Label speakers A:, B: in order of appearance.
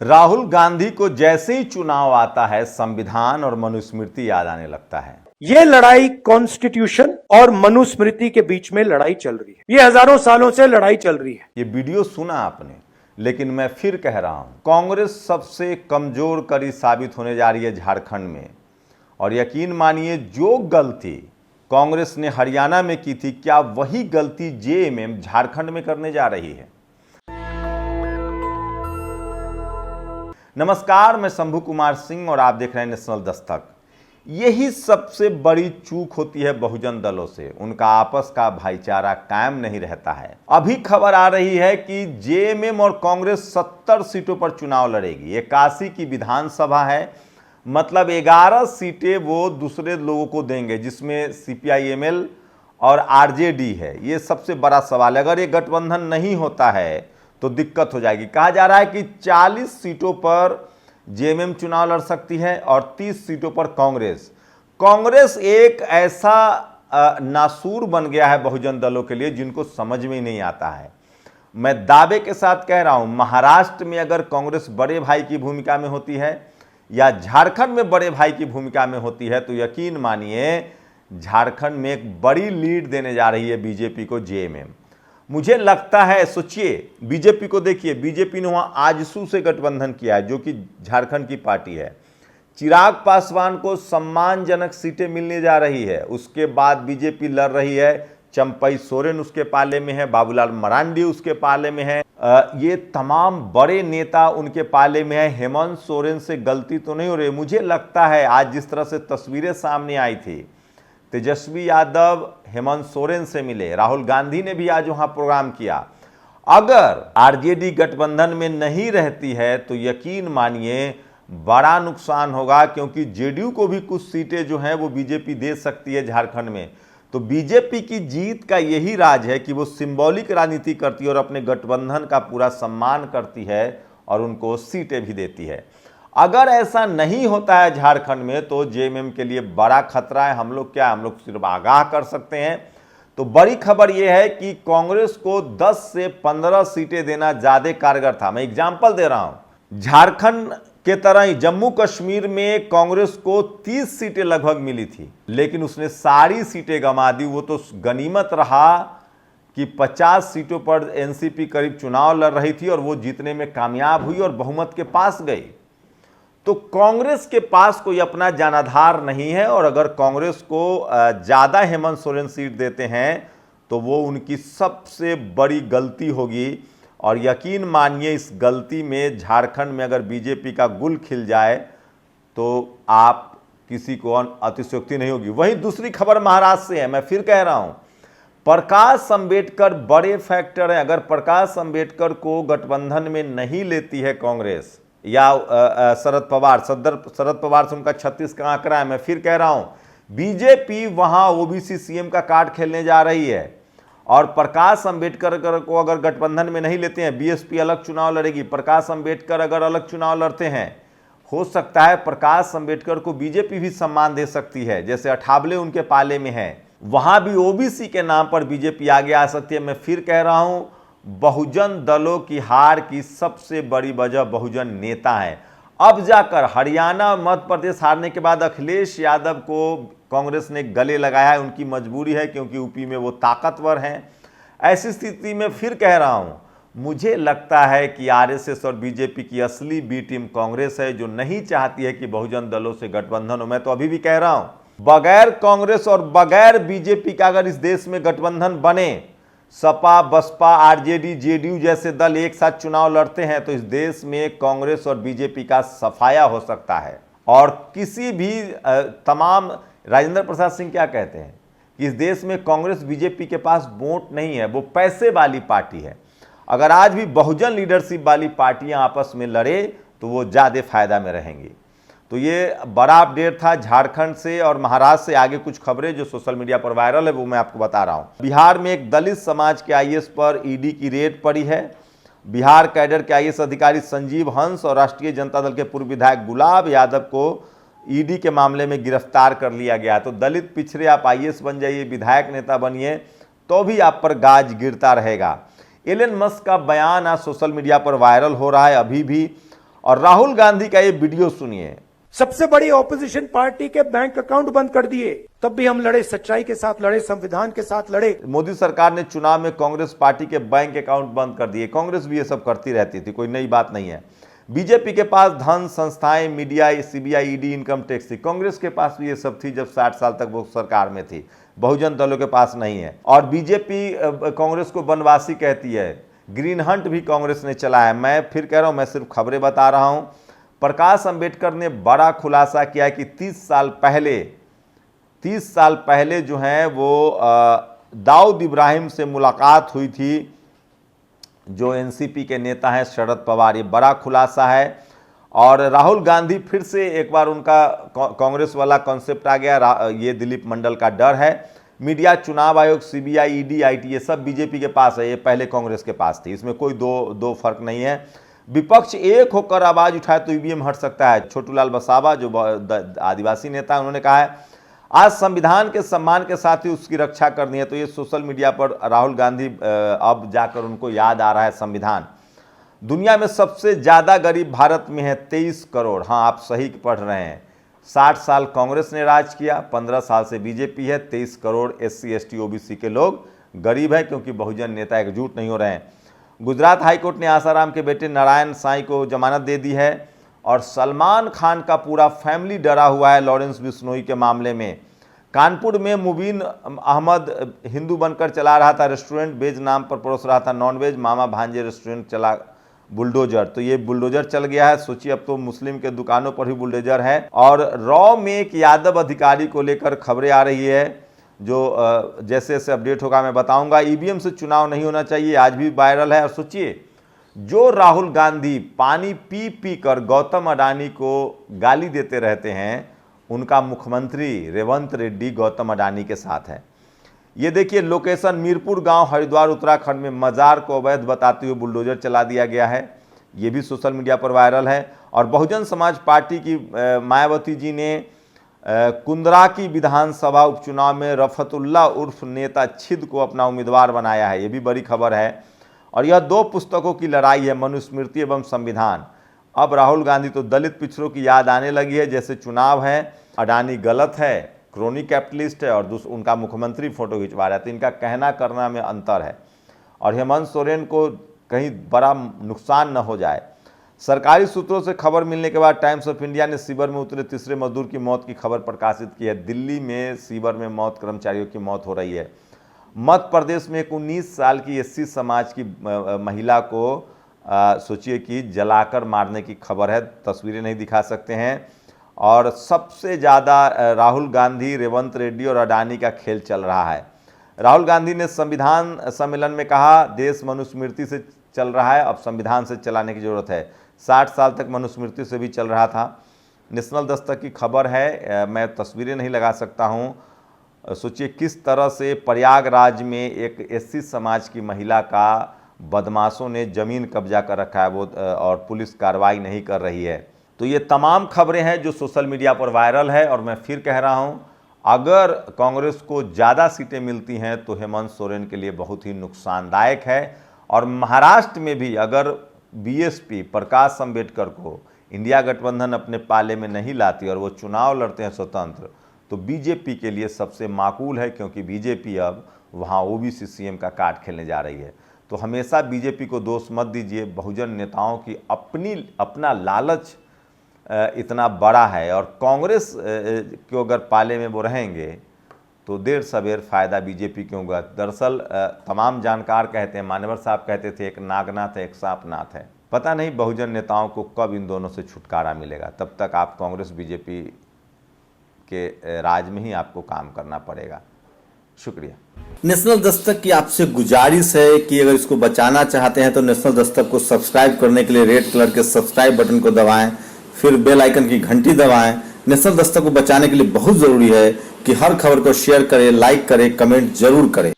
A: राहुल गांधी को जैसे ही चुनाव आता है संविधान और मनुस्मृति याद आने लगता है।
B: ये लड़ाई कॉन्स्टिट्यूशन और मनुस्मृति के बीच में लड़ाई चल रही है। ये हजारों सालों से लड़ाई चल रही है।
A: ये वीडियो सुना आपने, लेकिन मैं फिर कह रहा हूं, कांग्रेस सबसे कमजोर कड़ी साबित होने जा रही है झारखंड में। और यकीन मानिए, जो गलती कांग्रेस ने हरियाणा में की थी, क्या वही गलती जेएमएम झारखंड में करने जा रही है। नमस्कार, मैं शंभू कुमार सिंह और आप देख रहे हैं नेशनल दस्तक। यही सबसे बड़ी चूक होती है बहुजन दलों से, उनका आपस का भाईचारा कायम नहीं रहता है। अभी खबर आ रही है कि जेएमएम और कांग्रेस 70 सीटों पर चुनाव लड़ेगी। 81 की विधानसभा है, मतलब 11 सीटें वो दूसरे लोगों को देंगे, जिसमें सीपीआईएमएल और आरजेडी है। ये सबसे बड़ा सवाल है। अगर ये गठबंधन नहीं होता है तो दिक्कत हो जाएगी। कहा जा रहा है कि 40 सीटों पर जेएमएम चुनाव लड़ सकती है और 30 सीटों पर कांग्रेस एक ऐसा नासूर बन गया है बहुजन दलों के लिए, जिनको समझ में ही नहीं आता है। मैं दावे के साथ कह रहा हूं, महाराष्ट्र में अगर कांग्रेस बड़े भाई की भूमिका में होती है या झारखंड में बड़े भाई की भूमिका में होती है, तो यकीन मानिए झारखंड में एक बड़ी लीड देने जा रही है बीजेपी को जेएमएम। मुझे लगता है, सोचिए, बीजेपी को देखिए, बीजेपी ने वहां आजसू से गठबंधन किया है, जो कि झारखंड की पार्टी है। चिराग पासवान को सम्मानजनक सीटें मिलने जा रही है। उसके बाद बीजेपी लड़ रही है, चंपई सोरेन उसके पाले में है, बाबूलाल मरांडी उसके पाले में है, ये तमाम बड़े नेता उनके पाले में है। हेमंत सोरेन से गलती तो नहीं हो रही। मुझे लगता है आज जिस तरह से तस्वीरें सामने आई थी, तेजस्वी यादव हेमंत सोरेन से मिले, राहुल गांधी ने भी आज वहां प्रोग्राम किया। अगर आरजेडी गठबंधन में नहीं रहती है तो यकीन मानिए बड़ा नुकसान होगा, क्योंकि जेडीयू को भी कुछ सीटें जो हैं वो बीजेपी दे सकती है झारखंड में। तो बीजेपी की जीत का यही राज है कि वो सिंबॉलिक राजनीति करती है और अपने गठबंधन का पूरा सम्मान करती है और उनको सीटें भी देती है। अगर ऐसा नहीं होता है झारखंड में तो जेएमएम के लिए बड़ा खतरा है। हम लोग सिर्फ आगाह कर सकते हैं। तो बड़ी खबर यह है कि कांग्रेस को 10 से 15 सीटें देना ज्यादा कारगर था। मैं एग्जांपल दे रहा हूं, झारखंड के तरह ही जम्मू कश्मीर में कांग्रेस को 30 सीटें लगभग मिली थी, लेकिन उसने सारी सीटें गंवा दी। वो तो गनीमत रहा कि 50 सीटों पर एनसीपी करीब चुनाव लड़ रही थी और वो जीतने में कामयाब हुई और बहुमत के पास गई। तो कांग्रेस के पास कोई अपना जनाधार नहीं है, और अगर कांग्रेस को ज्यादा हेमंत सोरेन सीट देते हैं तो वो उनकी सबसे बड़ी गलती होगी। और यकीन मानिए, इस गलती में झारखंड में अगर बीजेपी का गुल खिल जाए तो आप किसी को अतिशयोक्ति नहीं होगी। वहीं दूसरी खबर महाराष्ट्र से है। मैं फिर कह रहा हूं, प्रकाश अंबेडकर बड़े फैक्टर हैं। अगर प्रकाश अंबेडकर को गठबंधन में नहीं लेती है कांग्रेस या शरद पवार से उनका 36 का आंकड़ा है, मैं फिर कह रहा हूं, बीजेपी वहां ओबीसी सीएम का कार्ड खेलने जा रही है। और प्रकाश अंबेडकर को अगर गठबंधन में नहीं लेते हैं, बीएसपी अलग चुनाव लड़ेगी। प्रकाश अंबेडकर अगर अलग चुनाव लड़ते हैं, हो सकता है प्रकाश अंबेडकर को बीजेपी भी सम्मान दे सकती है, जैसे अठावले उनके पाले में है। वहां भी ओबीसी के नाम पर बीजेपी आगे आ सकती है। मैं फिर कह रहा हूं, बहुजन दलों की हार की सबसे बड़ी वजह बहुजन नेता है। अब जाकर हरियाणा मध्य प्रदेश हारने के बाद अखिलेश यादव को कांग्रेस ने गले लगाया है। उनकी मजबूरी है, क्योंकि यूपी में वो ताकतवर हैं। ऐसी स्थिति में फिर कह रहा हूं, मुझे लगता है कि आरएसएस और बीजेपी की असली बी टीम कांग्रेस है, जो नहीं चाहती है कि बहुजन दलों से गठबंधन हो। मैं तो अभी भी कह रहा हूं, बगैर कांग्रेस और बगैर बीजेपी का अगर इस देश में गठबंधन बने, सपा, बसपा, आरजेडी, जेडीयू जैसे दल एक साथ चुनाव लड़ते हैं, तो इस देश में कांग्रेस और बीजेपी का सफाया हो सकता है। और किसी भी तमाम राजेंद्र प्रसाद सिंह क्या कहते हैं कि इस देश में कांग्रेस बीजेपी के पास वोट नहीं है, वो पैसे वाली पार्टी है। अगर आज भी बहुजन लीडरशिप वाली पार्टियां आपस में लड़े तो वो ज्यादा फायदा में रहेंगी। तो ये बड़ा अपडेट था झारखंड से। और महाराष्ट्र से आगे कुछ खबरें जो सोशल मीडिया पर वायरल है वो मैं आपको बता रहा हूं। बिहार में एक दलित समाज के आईएएस पर ईडी की रेड पड़ी है। बिहार कैडर के आईएएस अधिकारी संजीव हंस और राष्ट्रीय जनता दल के पूर्व विधायक गुलाब यादव को ईडी के मामले में गिरफ्तार कर लिया गया। तो दलित पिछड़े आप आईएएस बन जाइए, विधायक नेता बनिए, तो भी आप पर गाज गिरता रहेगा। एलन मस्क का बयान आज सोशल मीडिया पर वायरल हो रहा है अभी भी। और राहुल गांधी का ये वीडियो सुनिए।
B: सबसे बड़ी ऑपोजिशन पार्टी के बैंक अकाउंट बंद कर दिए, तब भी हम लड़े, सच्चाई के साथ लड़े, संविधान के साथ लड़े।
A: मोदी सरकार ने चुनाव में कांग्रेस पार्टी के बैंक अकाउंट बंद कर दिए। कांग्रेस भी ये सब करती रहती थी, कोई नई बात नहीं है। बीजेपी के पास धन, संस्थाएं, media, CBI, ED, income tax थी। कांग्रेस के पास भी ये सब थी जब 60 साल तक वो सरकार में थी। बहुजन दलों के पास नहीं है। और बीजेपी कांग्रेस को बनवासी कहती है। ग्रीन हंट भी कांग्रेस ने चला है। मैं फिर कह रहा हूं, मैं सिर्फ खबरें बता रहा हूं। प्रकाश अंबेडकर ने बड़ा खुलासा किया कि 30 साल पहले जो है वो दाऊद इब्राहिम से मुलाकात हुई थी, जो एनसीपी के नेता हैं शरद पवार। ये बड़ा खुलासा है। और राहुल गांधी फिर से एक बार उनका कांग्रेस वाला कॉन्सेप्ट आ गया। ये दिलीप मंडल का डर है। मीडिया, चुनाव आयोग, सीबीआई, ईडी, आईटी, ये सब बीजेपी के पास है। ये पहले कांग्रेस के पास थी। इसमें कोई दो फर्क नहीं है। विपक्ष एक होकर आवाज उठाए तो ईवीएम हट सकता है। छोटूलाल बसावा जो आदिवासी नेता, उन्होंने कहा है आज संविधान के सम्मान के साथ ही उसकी रक्षा करनी है। तो ये सोशल मीडिया पर राहुल गांधी अब जाकर उनको याद आ रहा है संविधान। दुनिया में सबसे ज्यादा गरीब भारत में है, 23 करोड़। हाँ, आप सही पढ़ रहे हैं। 60 साल कांग्रेस ने राज किया, 15 साल से बीजेपी है। 23 करोड़ SC, ST, OBC के लोग गरीब है, क्योंकि बहुजन नेता एकजुट नहीं हो रहे हैं। गुजरात हाईकोर्ट ने आसाराम के बेटे नारायण साईं को जमानत दे दी है। और सलमान खान का पूरा फैमिली डरा हुआ है लॉरेंस बिश्नोई के मामले में। कानपुर में मुबीन अहमद हिंदू बनकर चला रहा था रेस्टोरेंट, वेज नाम पर परोस रहा था नॉनवेज। मामा भांजे रेस्टोरेंट चला बुलडोजर। तो ये बुलडोजर चल गया है। सोचिए, अब तो मुस्लिम के दुकानों पर भी बुलडोजर है। और रॉ में एक यादव अधिकारी को लेकर खबरें आ रही है, जो जैसे जैसे अपडेट होगा मैं बताऊंगा। ईवीएम से चुनाव नहीं होना चाहिए, आज भी वायरल है। और सोचिए, जो राहुल गांधी पानी पी पी कर गौतम अडानी को गाली देते रहते हैं, उनका मुख्यमंत्री रेवंत रेड्डी गौतम अडानी के साथ है। ये देखिए लोकेशन, मीरपुर गांव, हरिद्वार, उत्तराखंड में मजार को अवैध बताते हुए बुलडोजर चला दिया गया है। ये भी सोशल मीडिया पर वायरल है। और बहुजन समाज पार्टी की मायावती जी ने कुंदरा की विधानसभा उपचुनाव में रफतुल्ला उर्फ नेता छिद को अपना उम्मीदवार बनाया है। ये भी बड़ी खबर है। और यह 2 पुस्तकों की लड़ाई है, मनुस्मृति एवं संविधान। अब राहुल गांधी तो दलित पिछड़ों की याद आने लगी है। जैसे चुनाव है, अडानी गलत है, क्रोनी कैपिटलिस्ट है, और उनका मुख्यमंत्री फोटो खिंचवा रहा है। तो इनका कहना करना में अंतर है। और हेमंत सोरेन को कहीं बड़ा नुकसान न हो जाए। सरकारी सूत्रों से खबर मिलने के बाद टाइम्स ऑफ इंडिया ने सीवर में उतरे तीसरे मजदूर की मौत की खबर प्रकाशित की है। दिल्ली में सीवर में कर्मचारियों की मौत हो रही है। मध्य प्रदेश में एक 19 साल की SC समाज की महिला को सोचिए कि जलाकर मारने की खबर है। तस्वीरें नहीं दिखा सकते हैं। और सबसे ज़्यादा राहुल गांधी, रेवंत रेड्डी और अडानी का खेल चल रहा है। राहुल गांधी ने संविधान सम्मेलन में कहा, देश मनुस्मृति से चल रहा है, अब संविधान से चलाने की जरूरत है। 60 साल तक मनुस्मृति से भी चल रहा था। नेशनल दस्तक की खबर है, मैं तस्वीरें नहीं लगा सकता हूँ। सोचिए किस तरह से प्रयागराज में एक SC समाज की महिला का बदमाशों ने ज़मीन कब्जा कर रखा है वो, और पुलिस कार्रवाई नहीं कर रही है। तो ये तमाम खबरें हैं जो सोशल मीडिया पर वायरल है। और मैं फिर कह रहा हूं, अगर कांग्रेस को ज़्यादा सीटें मिलती हैं तो हेमंत सोरेन के लिए बहुत ही नुकसानदायक है। और महाराष्ट्र में भी अगर BSP प्रकाश अंबेडकर को इंडिया गठबंधन अपने पाले में नहीं लाती और वो चुनाव लड़ते हैं स्वतंत्र, तो बीजेपी के लिए सबसे माकूल है, क्योंकि बीजेपी अब वहाँ OBC CM का कार्ड खेलने जा रही है। तो हमेशा बीजेपी को दोष मत दीजिए। बहुजन नेताओं की अपना लालच इतना बड़ा है। और कांग्रेस को अगर पाले में वो रहेंगे तो देर सवेर फायदा बीजेपी क्यों होगा। दरअसल तमाम जानकार कहते हैं, मान्यवर साहब कहते थे, एक नागनाथ है, एक सांपनाथ है। पता नहीं बहुजन नेताओं को कब इन दोनों से छुटकारा मिलेगा। तब तक आप कांग्रेस बीजेपी के राज में ही आपको काम करना पड़ेगा। शुक्रिया।
C: नेशनल दस्तक की आपसे गुजारिश है कि अगर इसको बचाना चाहते हैं तो नेशनल दस्तक को सब्सक्राइब करने के लिए रेड कलर के सब्सक्राइब बटन को दबाएं, फिर बेल आइकन की घंटी दबाएं। नेशनल दस्तक को बचाने के लिए बहुत जरूरी है कि हर खबर को शेयर करें, लाइक करें, कमेंट जरूर करें।